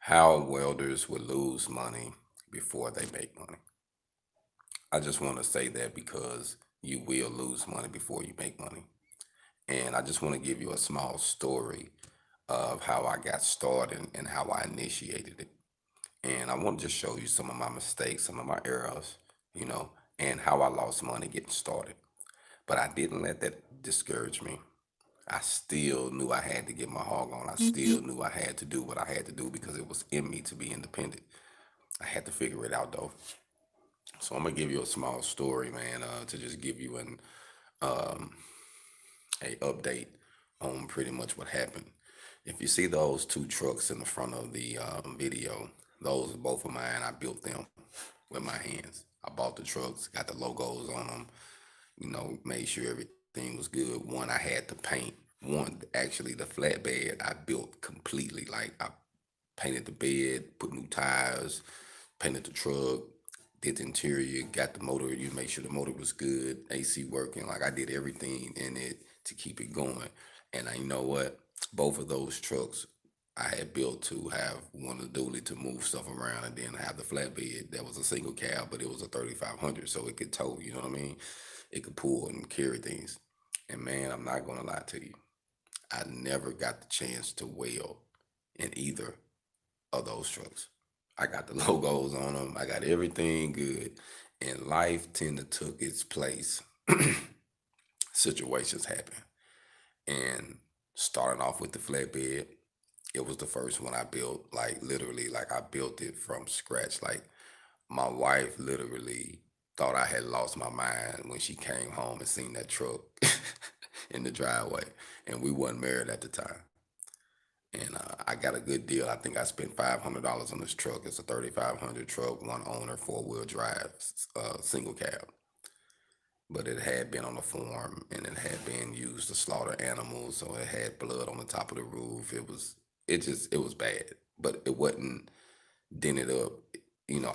How welders would lose money before they make money. I just want to say that because you will lose money before you make money. And I just want to give you a small story of how I got started and how I initiated it. And I want to just show you some of my mistakes, some of my errors, you know, and how I lost money getting started. But I didn't let that discourage me. I still knew I had to get my hog on. I still knew I had to do what I had to do because it was in me to be independent. I had to figure it out though. So I'm gonna give you a small story, man, to just give you an um, a update on pretty much what happened. If you see those two trucks in the front of the video, those are both of mine. I built them with my hands. I bought the trucks, got the logos on them, made sure everything was good. One I had to paint. One actually the flatbed I built completely. Like I painted the bed, put new tires, painted the truck, did the interior, got the motor, you make sure the motor was good, AC working. Like I did everything in it to keep it going. And you know what? Both of those trucks I had built to have one of the dually to move stuff around and then have the flatbed that was a single cab, but it was a 3500 so it could tow, you know what I mean? It could pull and carry things. And man, I'm not gonna lie to you. I never got the chance to weld in either of those trucks. I got the logos on them. I got everything good. And life tended took its place. Situations happen. And starting off with the flatbed, it was the first one I built. Like literally, like I built it from scratch. Like my wife literally thought I had lost my mind when she came home and seen that truck in the driveway. And we wasn't married at the time. And I got a good deal. I think I spent $500 on this truck. It's a 3500 truck, one owner, four-wheel drive, single cab. But it had been on the farm and it had been used to slaughter animals, so it had blood on the top of the roof. It was bad, but it wasn't dented up.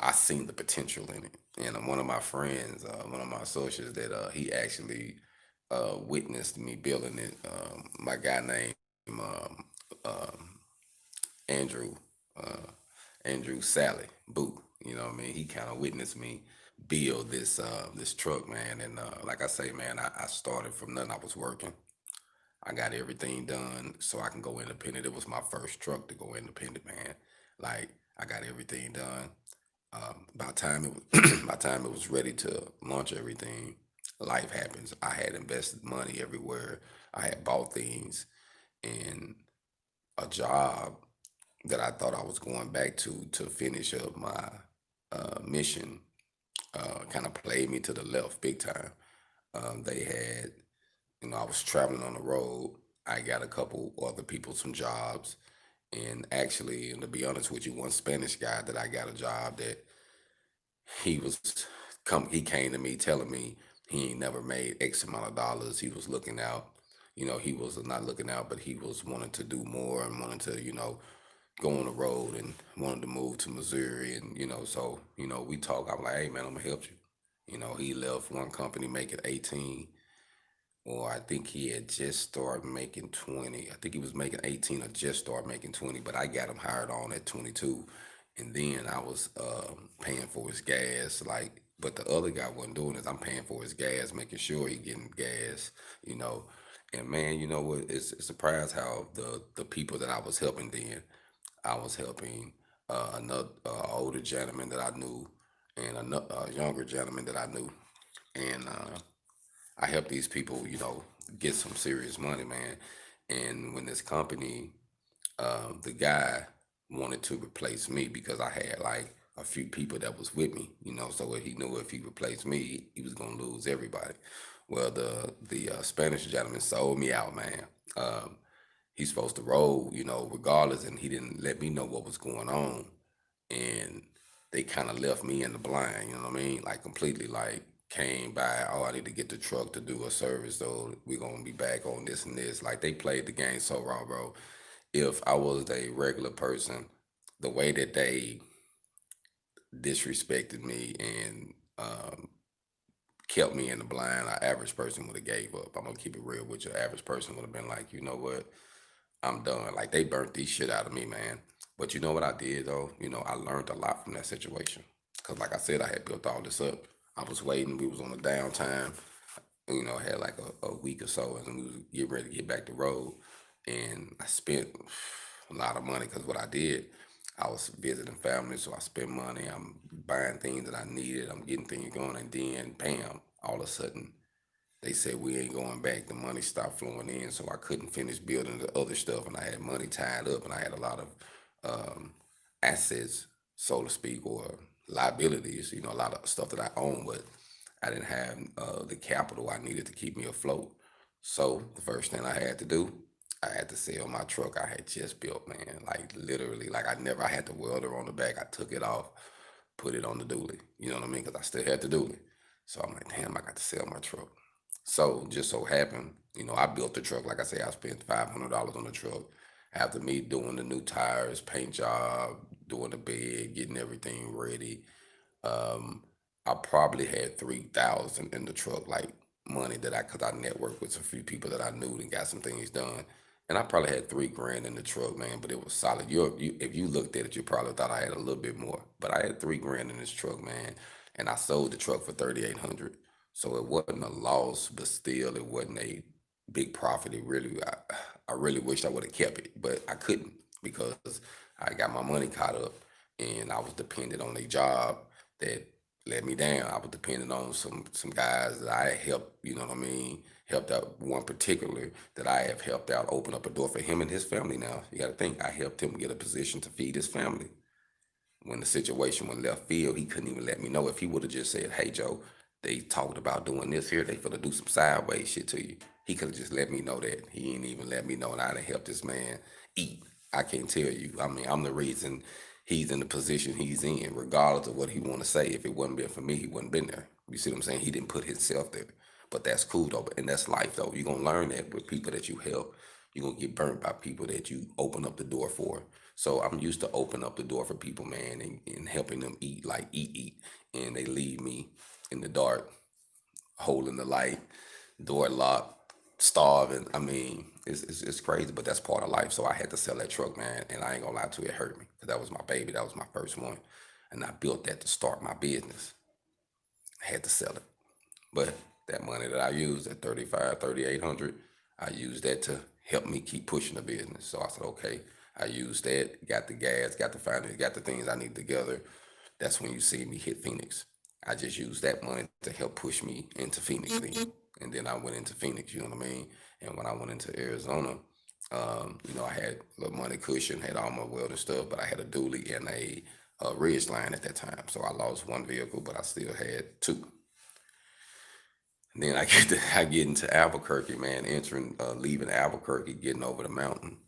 I seen the potential in it. And one of my friends, one of my associates, that he actually witnessed me building it. My guy named um, Andrew, uh, Andrew Sally Boo. You know what I mean? He kind of witnessed me build this truck, man. And like I say, man, I started from nothing. I was working. I got everything done so I can go independent. It was my first truck to go independent, man. Like I got everything done. By the time it was by the time it was ready to launch everything, life happens. I had invested money everywhere. I had bought things, and a job that I thought I was going back to finish up my mission kind of played me to the left big time. They had, I was traveling on the road. I got a couple other people some jobs, and actually, and to be honest with you, one Spanish guy that I got a job that he was he came to me telling me he ain't never made X amount of dollars. He was looking out. He was not looking out, but he was wanting to do more and wanting to, go on the road and wanted to move to Missouri. And, so, we talk. I'm like, hey, man, I'm going to help you. He left one company making 18, or I think he had just started making 20. I think he was making 18 or just started making 20, but I got him hired on at 22. And then I was paying for his gas. Like, but the other guy wasn't doing this. I'm paying for his gas, making sure he getting gas, you know. And man, you know what? It's surprised how the people that I was helping then, I was helping another older gentleman that I knew and another younger gentleman that I knew. And I helped these people, get some serious money, man. And when this company, the guy wanted to replace me because I had like a few people that was with me, so he knew if he replaced me, he was gonna lose everybody. Well, the Spanish gentleman sold me out, man. Um, he's supposed to roll, regardless, and he didn't let me know what was going on, and they kind of left me in the blind, you know what I mean? Like completely, like came by, oh, I need to get the truck to do a service, so we're gonna be back on this and this. Like they played the game so raw, bro. If I was a regular person, the way that they disrespected me and kept me in the blind, an average person would have gave up. I'm gonna keep it real with you. Average person would have been like, you know what? I'm done. Like they burnt this shit out of me, man. But you know what I did though? I learned a lot from that situation. Cause like I said, I had built all this up. I was waiting. We was on the downtime. Had like a week or so, and we was getting ready to get back to road. And I spent a lot of money because what I did, I was visiting family, so I spent money. I'm buying things that I needed. I'm getting things going, and then bam, all of a sudden they said we ain't going back. The money stopped flowing in, so I couldn't finish building the other stuff, and I had money tied up, and I had a lot of um, assets, so to speak, or liabilities. A lot of stuff that I own, but I didn't have the capital I needed to keep me afloat. So the first thing I had to do, I had to sell my truck I had just built, man. Like literally, like I had the welder on the back. I took it off, put it on the dually. You know what I mean? Because I still had the dually. So I'm like, damn, I got to sell my truck. So just so happened, I built the truck. Like I say, I spent $500 on the truck. After me doing the new tires, paint job, doing the bed, getting everything ready, um, I probably had 3,000 in the truck, like money that cause I networked with a few people that I knew and got some things done. And I probably had 3 grand in the truck, man, but it was solid. If you looked at it, you probably thought I had a little bit more, but I had 3 grand in this truck, man. And I sold the truck for 3,800. So it wasn't a loss, but still, it wasn't a big profit. I really wished I would have kept it, but I couldn't because I got my money caught up, and I was dependent on a job that let me down. I was dependent on some guys that I had helped, you know what I mean, helped out one particular that I have helped out open up a door for him and his family now. You gotta think I helped him get a position to feed his family. When the situation went left field, he couldn't even let me know. If he would have just said, "Hey Joe, they talked about doing this here. They finna do some sideways shit to you." He could have just let me know that. He ain't even let me know, and I'd have helped this man eat. I can't tell you. I mean, I'm the reason he's in the position he's in, regardless of what he want to say. If it wasn't been for me, he wouldn't been there. You see what I'm saying? He didn't put himself there. But that's cool though. And that's life though. You're gonna learn that with people that you help. You're gonna get burnt by people that you open up the door for. So I'm used to open up the door for people, man, and helping them eat, like eat. And they leave me in the dark, holding the light, door locked, starving. I mean, it's crazy, but that's part of life. So I had to sell that truck, man. And I ain't gonna lie to you, it hurt me. Because that was my baby. That was my first one. And I built that to start my business. I had to sell it. But that money that I used, at 35, 3,800, I used that to help me keep pushing the business. So I said, okay, I used that, got the gas, got the finance, got the things I need together. That's when you see me hit Phoenix. I just used that money to help push me into Phoenix then. And then I went into Phoenix, you know what I mean? And when I went into Arizona, I had a little money cushion, had all my welding stuff, but I had a dually and a ridge line at that time. So I lost one vehicle, but I still had two. And then I get into Albuquerque, man, leaving Albuquerque, getting over the mountain,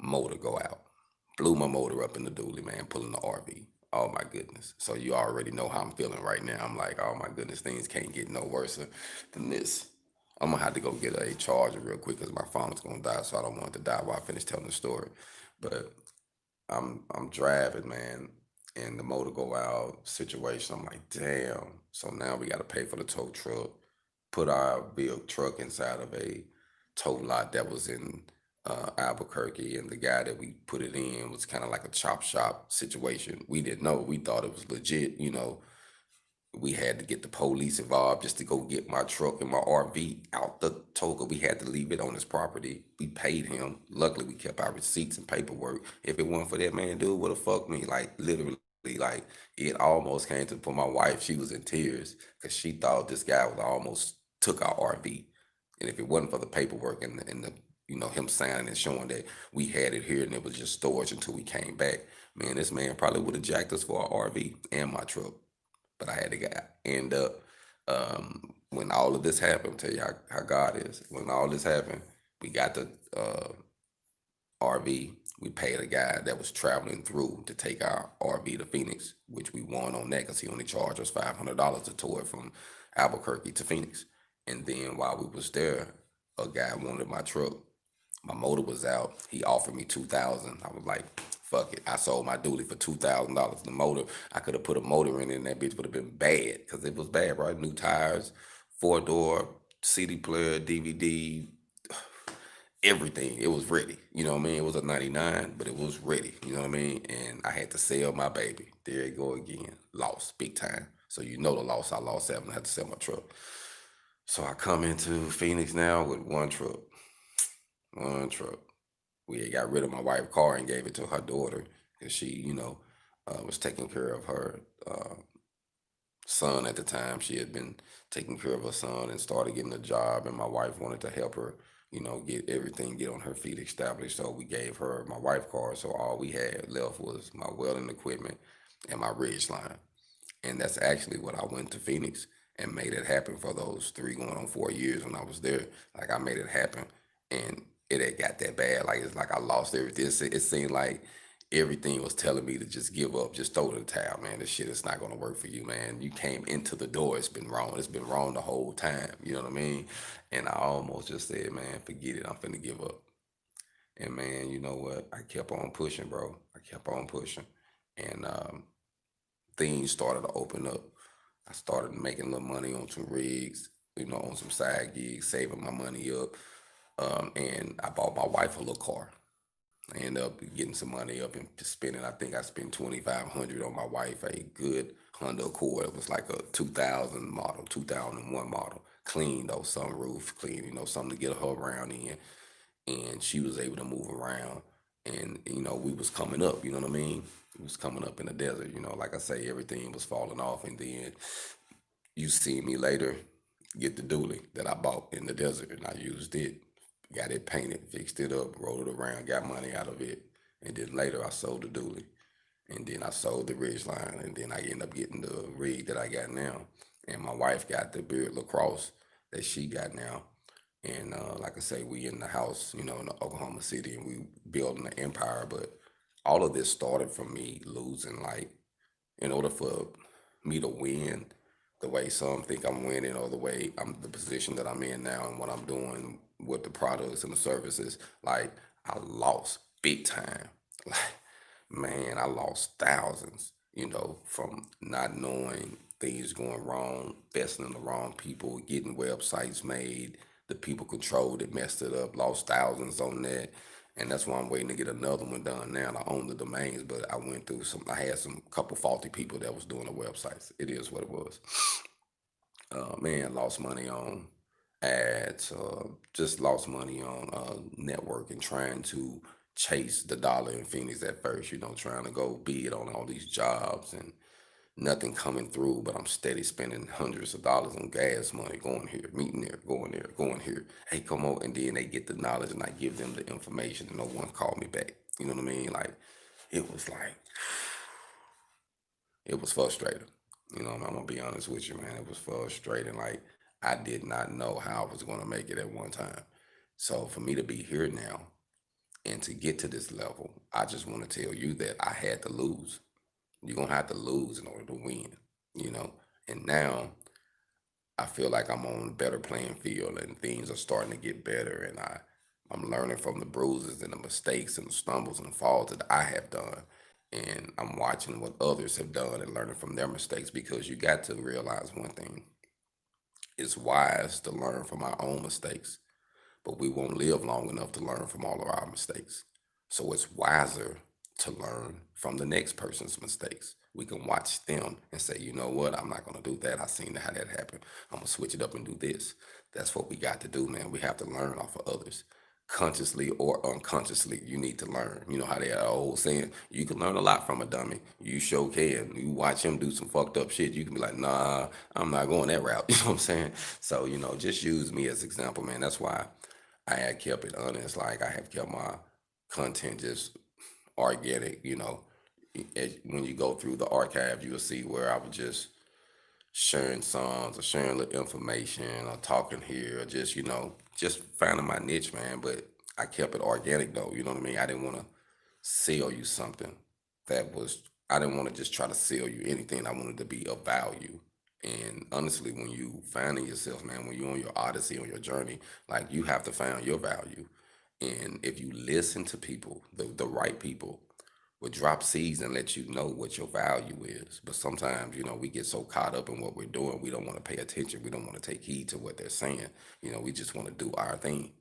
motor go out. Blew my motor up in the dually, man, pulling the RV. Oh my goodness. So you already know how I'm feeling right now. I'm like, oh my goodness, things can't get no worse than this. I'm gonna have to go get a charger real quick because my phone's gonna die, so I don't want it to die while I finish telling the story. But I'm driving, man, and the motor go out situation. I'm like, damn. So now we got to pay for the tow truck, put our vehicle truck inside of a tow lot that was in Albuquerque, and the guy that we put it in was kind of like a chop shop situation. We didn't know. We thought it was legit, we had to get the police involved just to go get my truck and my RV out the toga. We had to leave it on his property. We paid him. Luckily, we kept our receipts and paperwork. If it wasn't for that man, dude would have fucked me. Like literally, like it almost came to for my wife. She was in tears because she thought this guy was almost took our RV. And if it wasn't for the paperwork and the him signing and showing that we had it here and it was just storage until we came back, man, this man probably would have jacked us for our RV and my truck. But I had to end up when all of this happened. Tell you how God is. When all this happened, we got the RV. We paid a guy that was traveling through to take our RV to Phoenix, which we won on that because he only charged us $500 to tow it from Albuquerque to Phoenix. And then while we was there, a guy wanted my truck. My motor was out. He offered me 2,000. I was like, fuck it. I sold my dually for $2,000. The motor, I could have put a motor in it and that bitch would have been bad because it was bad, right? New tires, 4-door, CD player, DVD, everything. It was ready. You know what I mean? It was a 99, but it was ready. You know what I mean? And I had to sell my baby. There you go again. Lost big time. So you know the loss I lost having had to sell my truck. So I come into Phoenix now with one truck. One truck. We had got rid of my wife's car and gave it to her daughter because she, was taking care of her son at the time. She had been taking care of her son and started getting a job, and my wife wanted to help her, get everything, get on her feet established. So we gave her my wife car. So all we had left was my welding equipment and my ridge line. And that's actually what I went to Phoenix and made it happen for those 3 going on 4 years when I was there. Like I made it happen, and it had got that bad. Like it's like I lost everything. It seemed like everything was telling me to just give up, just throw the towel, man. This shit is not gonna work for you, man. You came into the door, it's been wrong. It's been wrong the whole time. You know what I mean? And I almost just said, man, forget it. I'm finna give up. And man, you know what? I kept on pushing, bro. I kept on pushing, and things started to open up. I started making a little money on some rigs, on some side gigs, saving my money up. And I bought my wife a little car. I ended up getting some money up and spending. I think I spent 2,500 on my wife a good Honda Accord. It was like a 2000 model, 2001 model, clean though, sunroof, clean. Something to get her around in, and she was able to move around. And we was coming up. You know what I mean? We was coming up in the desert. Like I say, everything was falling off, and then you see me later get the dually that I bought in the desert, and I used it, got it painted, fixed it up, rolled it around, got money out of it, and then later I sold the dually, and then I sold the ridgeline, and then I ended up getting the rig that I got now, and my wife got the Beard Lacrosse that she got now, and like I say, we in the house, in Oklahoma City, and we building an empire, but all of this started from me losing, like in order for me to win the way some think I'm winning or the way I'm the position that I'm in now and what I'm doing with the products and the services, like I lost big time. Like, man, I lost thousands, from not knowing things going wrong, investing in the wrong people, getting websites made, the people controlled it, messed it up, lost thousands on that. And that's why I'm waiting to get another one done now. And I own the domains, but I went through I had some couple faulty people that was doing the websites. It is what it was. Man, lost money on ads, just lost money on networking, trying to chase the dollar in Phoenix at first, trying to go bid on all these jobs and nothing coming through, but I'm steady spending hundreds of dollars on gas money, going here, meeting there, going there, going here. Hey, come on. And then they get the knowledge and I give them the information and no one called me back. You know what I mean? Like, it was like, it was frustrating. I'm gonna be honest with you, man. It was frustrating. Like I did not know how I was gonna make it at one time. So for me to be here now and to get to this level, I just want to tell you that I had to lose. You're gonna have to lose in order to win, you know. And now I feel like I'm on a better playing field and things are starting to get better and I'm learning from the bruises and the mistakes and the stumbles and the falls that I have done. And I'm watching what others have done and learning from their mistakes because you got to realize one thing. It's wise to learn from our own mistakes, but we won't live long enough to learn from all of our mistakes. So it's wiser to learn from the next person's mistakes. We can watch them and say, you know what, I'm not going to do that. I seen how that happened. I'm going to switch it up and do this. That's what we got to do, man. We have to learn off of others. Consciously or unconsciously, you need to learn. You know how they are old saying, you can learn a lot from a dummy. You sure can. You watch him do some fucked up shit, you can be like, nah, I'm not going that route. You know what I'm saying? So, just use me as example, man. That's why I had kept it honest. Like I have kept my content just organic. When you go through the archive, you'll see where I was just sharing songs or sharing little information or talking here or just finding my niche, man. But I kept it organic though. You know what I mean? I didn't want to sell you something that was, I didn't want to just try to sell you anything. I wanted to be of value. And honestly, when you finding yourself, man, when you're on your odyssey, on your journey, like you have to find your value. And if you listen to people, the right people will drop seeds and let you know what your value is. But sometimes, we get so caught up in what we're doing, we don't want to pay attention. We don't want to take heed to what they're saying. We just want to do our thing.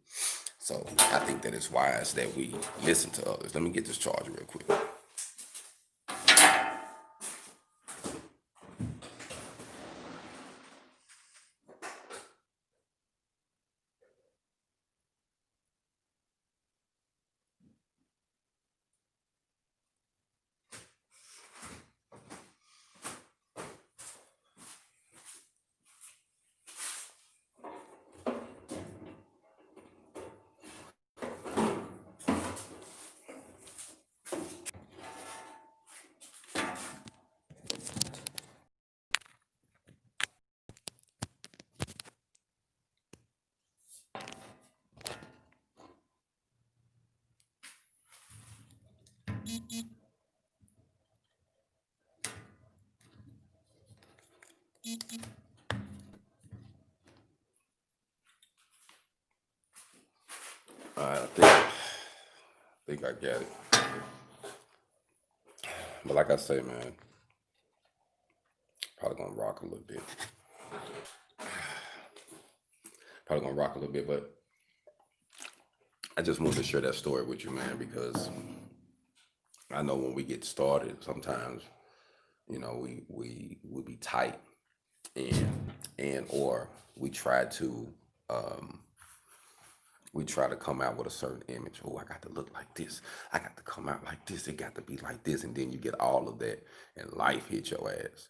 So I think that it's wise that we listen to others. Let me get this charger real quick. All right, I think I get it. But like I say, man, probably gonna rock a little bit. Probably gonna rock a little bit, but I just wanted to share that story with you, man, because I know when we get started, sometimes we be tight, and or we try to um, come out with a certain image. Oh, I got to look like this. I got to come out like this. It got to be like this, and then you get all of that, and life hit your ass.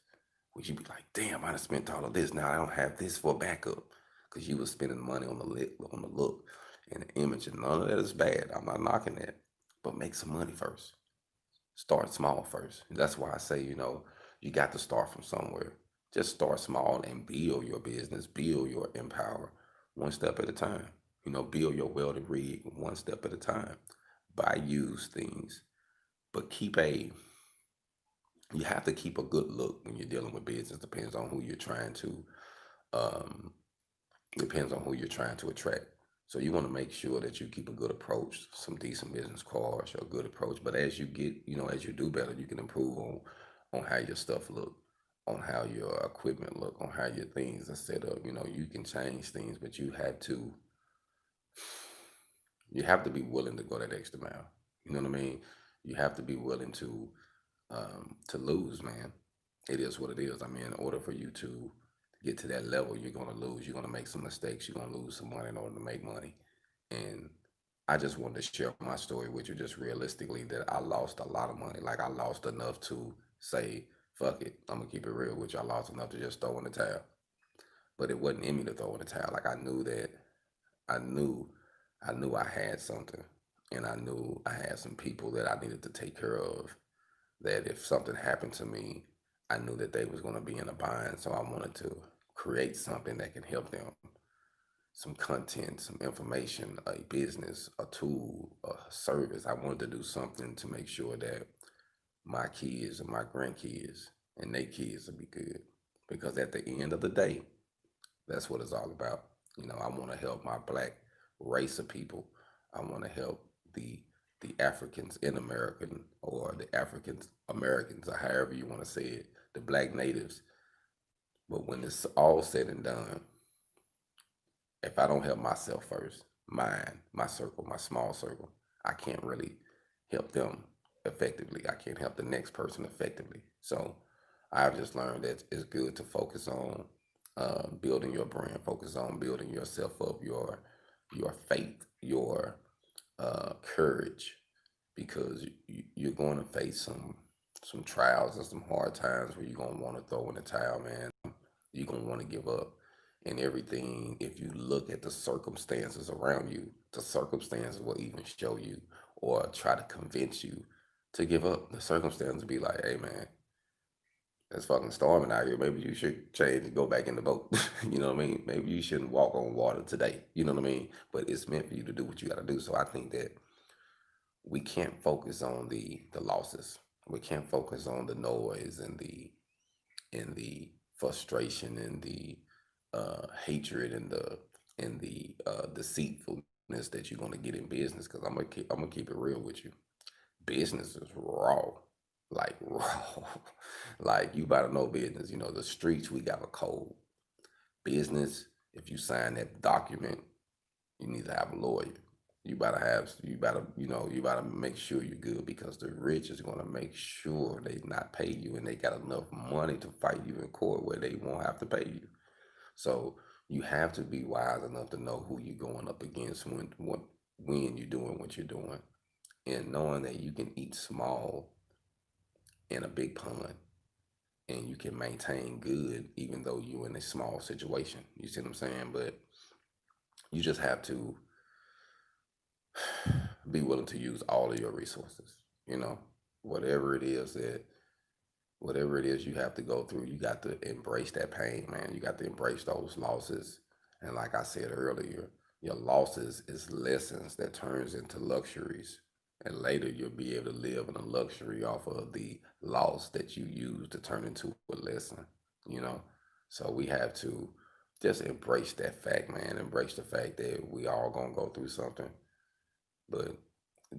Would you be like, damn, I done spent all of this. Now I don't have this for backup, because you was spending money on the look, and the image, and none of that is bad. I'm not knocking that, but make some money first. Start small first. And that's why I say, you got to start from somewhere. Just start small and build your business, build your empower one step at a time. Build your welding rig one step at a time. Buy used things, but you have to keep a good look when you're dealing with business. Um, Depends on who you're trying to attract. So you want to make sure that you keep a good approach, some decent business cards, or a good approach. But as you get, as you do better, you can improve on how your stuff look, on how your equipment look, on how your things are set up. You can change things, but you have to be willing to go that extra mile. You know what I mean? You have to be willing to lose, man. It is what it is. I mean, in order for you to get to that level, you're gonna lose. You're gonna make some mistakes. You're gonna lose some money in order to make money. And I just wanted to share my story with you, just realistically, that I lost a lot of money. Like, I lost enough to say, "Fuck it, I'm gonna keep it real with you." I lost enough to just throw in the towel, but it wasn't in me to throw in the towel. Like, I knew that I knew I knew I had something, and I knew I had some people that I needed to take care of, that if something happened to me, I knew that they was going to be in a bind. So I wanted to create something that can help them, some content, some information, a business, a tool, a service. I wanted to do something to make sure that my kids and my grandkids and their kids will be good. Because at the end of the day, that's what it's all about. I want to help my black race of people. I want to help the the Africans in American, or the Africans Americans, or however you want to say it, the black natives. But when it's all said and done, if I don't help myself first, mine, my circle, my small circle, I can't really help them effectively. I can't help the next person effectively. So I've just learned that it's good to focus on building your brand, focus on building yourself up, your faith, your courage, because you're going to face some trials and some hard times where you're going to want to throw in the towel, man. You're going to want to give up and everything. If you look at the circumstances around you, the circumstances will even show you or try to convince you to give up. The circumstances will be like, hey, man, it's fucking storming out here. Maybe you should change and go back in the boat. You know what I mean? Maybe you shouldn't walk on water today. You know what I mean? But it's meant for you to do what you got to do. So I think that we can't focus on the losses. We can't focus on the noise and the frustration and the hatred and the deceitfulness that you're gonna get in business. Because I'm gonna keep it real with you. Business is raw, like raw. Like, you better know business. The streets, we got a code. Business, if you sign that document, you need to have a lawyer. you gotta make sure you're good because the rich is gonna make sure they not pay you and they got enough money to fight you in court where they won't have to pay you. So you have to be wise enough to know who you're going up against when you're doing what you're doing, and knowing that you can eat small in a big pond and you can maintain good even though you're in a small situation. You see what I'm saying? But you just have to be willing to use all of your resources. You know, whatever it is that whatever it is you have to go through, you got to embrace that pain, man. You got to embrace those losses. And like I said earlier, your losses is lessons that turns into luxuries. And later you'll be able to live in a luxury off of the loss that you use to turn into a lesson, you know? So we have to just embrace that fact, man. Embrace the fact that we all gonna go through something, but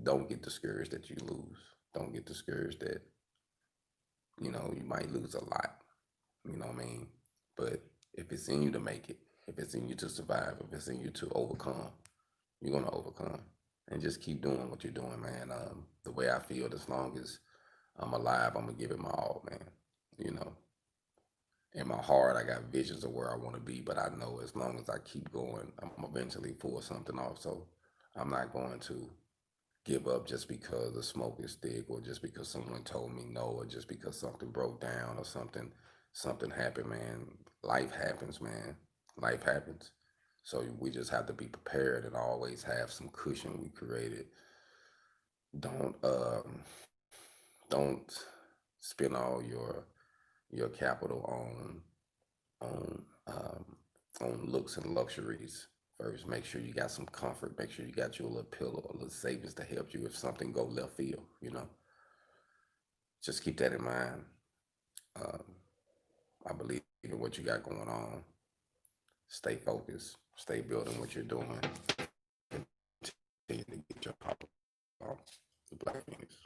don't get discouraged that you lose. Don't get discouraged that, you might lose a lot. You know what I mean? But if it's in you to make it, if it's in you to survive, if it's in you to overcome, you're gonna overcome. And just keep doing what you're doing, man. The way I feel, as long as I'm alive, I'm gonna give it my all, man. You know, in my heart, I got visions of where I want to be, but I know as long as I keep going, I'm eventually pull something off. So I'm not going to give up just because the smoke is thick or just because someone told me no or just because something broke down or something happened, man. Life happens, man. Life happens. So we just have to be prepared and always have some cushion we created. Don't spend all your capital on on looks and luxuries. First, make sure you got some comfort. Make sure you got your little pillow, a little savings to help you if something go left field. Just keep that in mind. Um, I believe in what you got going on. Stay focused. Stay building what you're doing. Continue to get your power on the Black Phoenix.